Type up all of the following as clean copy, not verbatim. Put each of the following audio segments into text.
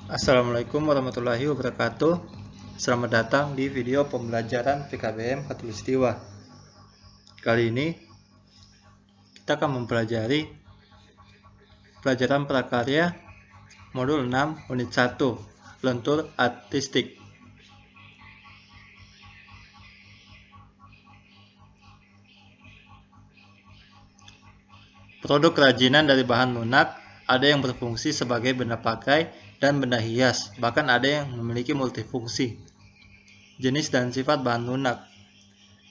Assalamualaikum warahmatullahi wabarakatuh. Selamat datang di video pembelajaran PKBM Khatulistiwa. Kali ini kita akan mempelajari pelajaran prakarya modul 6 unit 1 lentur artistik. Produk kerajinan dari bahan lunak ada yang berfungsi sebagai benda pakai dan benda hias, bahkan ada yang memiliki multifungsi. Jenis dan sifat bahan lunak.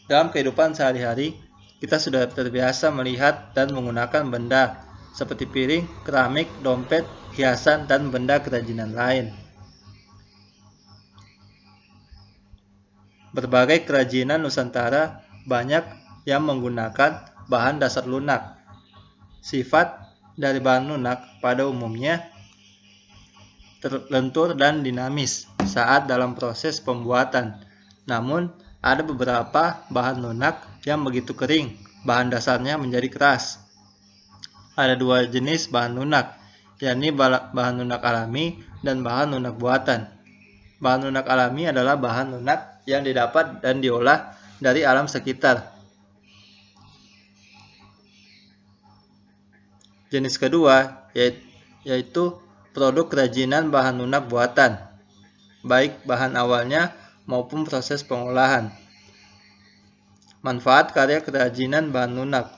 Dalam kehidupan sehari-hari, kita sudah terbiasa melihat dan menggunakan benda seperti piring, keramik, dompet, hiasan, dan benda kerajinan lain. Berbagai kerajinan Nusantara banyak yang menggunakan bahan dasar lunak. Sifat dari bahan lunak pada umumnya lentur dan dinamis saat dalam proses pembuatan. Namun, ada beberapa bahan lunak yang begitu kering, bahan dasarnya menjadi keras. Ada dua jenis bahan lunak, yakni bahan lunak alami dan bahan lunak buatan. Bahan lunak alami adalah bahan lunak yang didapat dan diolah dari alam sekitar. Jenis kedua yaitu produk kerajinan bahan lunak buatan, baik bahan awalnya maupun proses pengolahan. Manfaat karya kerajinan bahan lunak.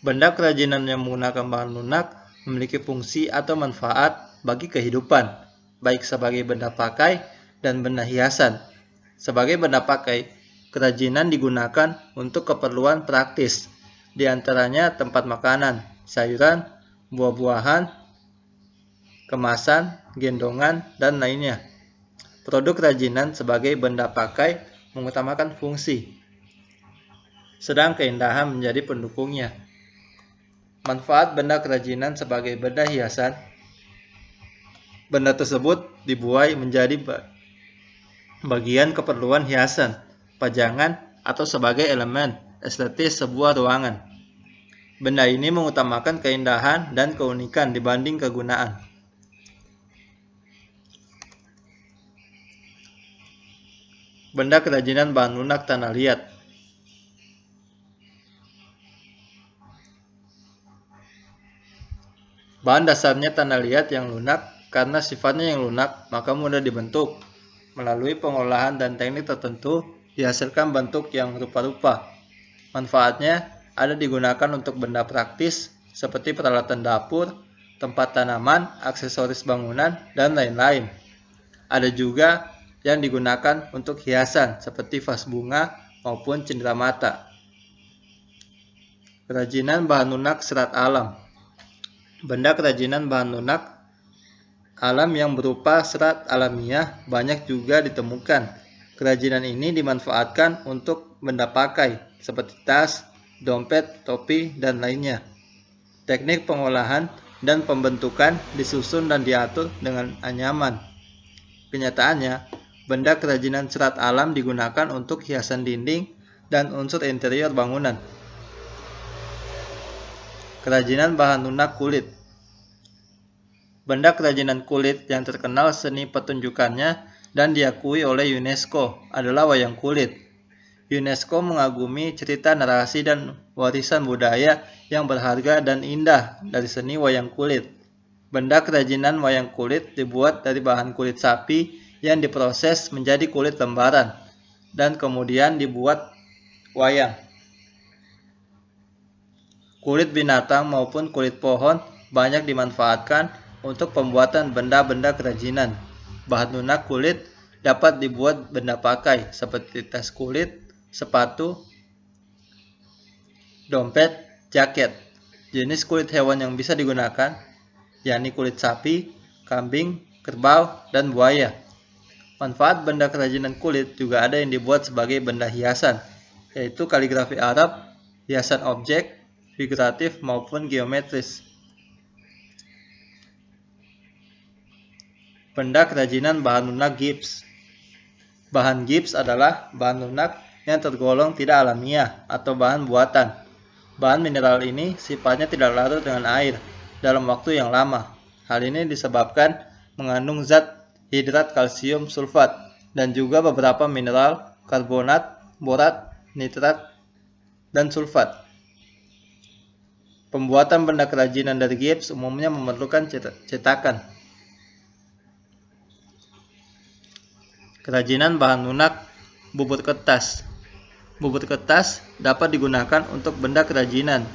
Benda kerajinan yang menggunakan bahan lunak memiliki fungsi atau manfaat bagi kehidupan, baik sebagai benda pakai dan benda hiasan. Sebagai benda pakai, kerajinan digunakan untuk keperluan praktis, di antaranya tempat makanan, sayuran, buah-buahan, kemasan, gendongan, dan lainnya. Produk kerajinan sebagai benda pakai mengutamakan fungsi, sedang keindahan menjadi pendukungnya. Manfaat benda kerajinan sebagai benda hiasan. Benda tersebut dibuai menjadi bagian keperluan hiasan, pajangan, atau sebagai elemen estetis sebuah ruangan. Benda ini mengutamakan keindahan dan keunikan dibanding kegunaan. Benda kerajinan bahan lunak tanah liat. Bahan dasarnya tanah liat yang lunak. Karena sifatnya yang lunak, maka mudah dibentuk. Melalui pengolahan dan teknik tertentu, dihasilkan bentuk yang rupa-rupa. Manfaatnya ada digunakan untuk benda praktis seperti peralatan dapur, tempat tanaman, aksesoris bangunan, dan lain-lain. Ada juga yang digunakan untuk hiasan seperti vas bunga maupun cenderamata. Kerajinan bahan lunak serat alam. Benda kerajinan bahan lunak alam yang berupa serat alamiah banyak juga ditemukan. Kerajinan ini dimanfaatkan untuk benda pakai seperti tas, dompet, topi, dan lainnya. Teknik pengolahan dan pembentukan disusun dan diatur dengan anyaman. Kenyataannya, benda kerajinan serat alam digunakan untuk hiasan dinding dan unsur interior bangunan. Kerajinan bahan lunak kulit. Benda kerajinan kulit yang terkenal seni pertunjukannya dan diakui oleh UNESCO adalah wayang kulit. UNESCO mengagumi cerita, narasi, dan warisan budaya yang berharga dan indah dari seni wayang kulit. Benda kerajinan wayang kulit dibuat dari bahan kulit sapi yang diproses menjadi kulit lembaran dan kemudian dibuat wayang. Kulit binatang maupun kulit pohon banyak dimanfaatkan untuk pembuatan benda-benda kerajinan. Bahan lunak kulit dapat dibuat benda pakai seperti tas kulit, sepatu, dompet, jaket. Jenis kulit hewan yang bisa digunakan yakni kulit sapi, kambing, kerbau, dan buaya. Manfaat benda kerajinan kulit juga ada yang dibuat sebagai benda hiasan, yaitu kaligrafi Arab, hiasan objek, figuratif maupun geometris. Benda kerajinan bahan lunak gips. Bahan gips adalah bahan lunak yang tergolong tidak alamiah atau bahan buatan. Bahan mineral ini sifatnya tidak larut dengan air dalam waktu yang lama. Hal ini disebabkan mengandung zat hidrat kalsium sulfat dan juga beberapa mineral, karbonat, borat, nitrat, dan sulfat. Pembuatan benda kerajinan dari gips umumnya memerlukan cetakan. Kerajinan bahan lunak bubur kertas. Bubur kertas dapat digunakan untuk benda kerajinan.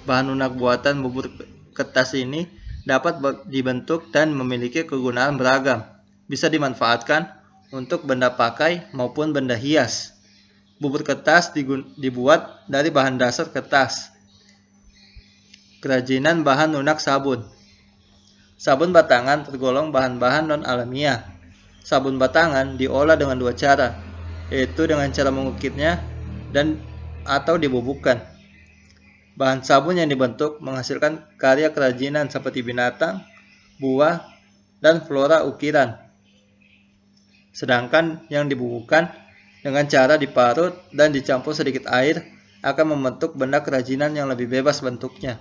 Bahan lunak buatan bubur kertas ini dapat dibentuk dan memiliki kegunaan beragam. Bisa dimanfaatkan untuk benda pakai maupun benda hias. Bubur kertas dibuat dari bahan dasar kertas. Kerajinan bahan lunak sabun. Sabun batangan tergolong bahan-bahan non-alamiah. Sabun batangan diolah dengan dua cara, yaitu dengan cara mengukirnya dan atau dibubukkan. Bahan sabun yang dibentuk menghasilkan karya kerajinan seperti binatang, buah, dan flora ukiran. Sedangkan yang dibubukkan dengan cara diparut dan dicampur sedikit air akan membentuk benda kerajinan yang lebih bebas bentuknya.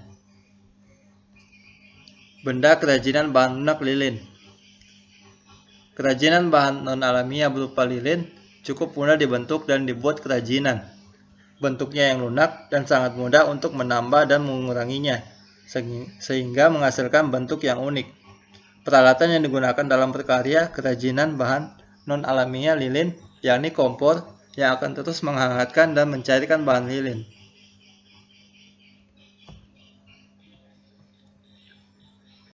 Benda kerajinan bahan lunak lilin. Kerajinan bahan non-alamiah berupa lilin cukup mudah dibentuk dan dibuat kerajinan. Bentuknya yang lunak dan sangat mudah untuk menambah dan menguranginya, sehingga menghasilkan bentuk yang unik. Peralatan yang digunakan dalam berkarya kerajinan bahan non-alamiah lilin yakni kompor yang akan terus menghangatkan dan mencairkan bahan lilin.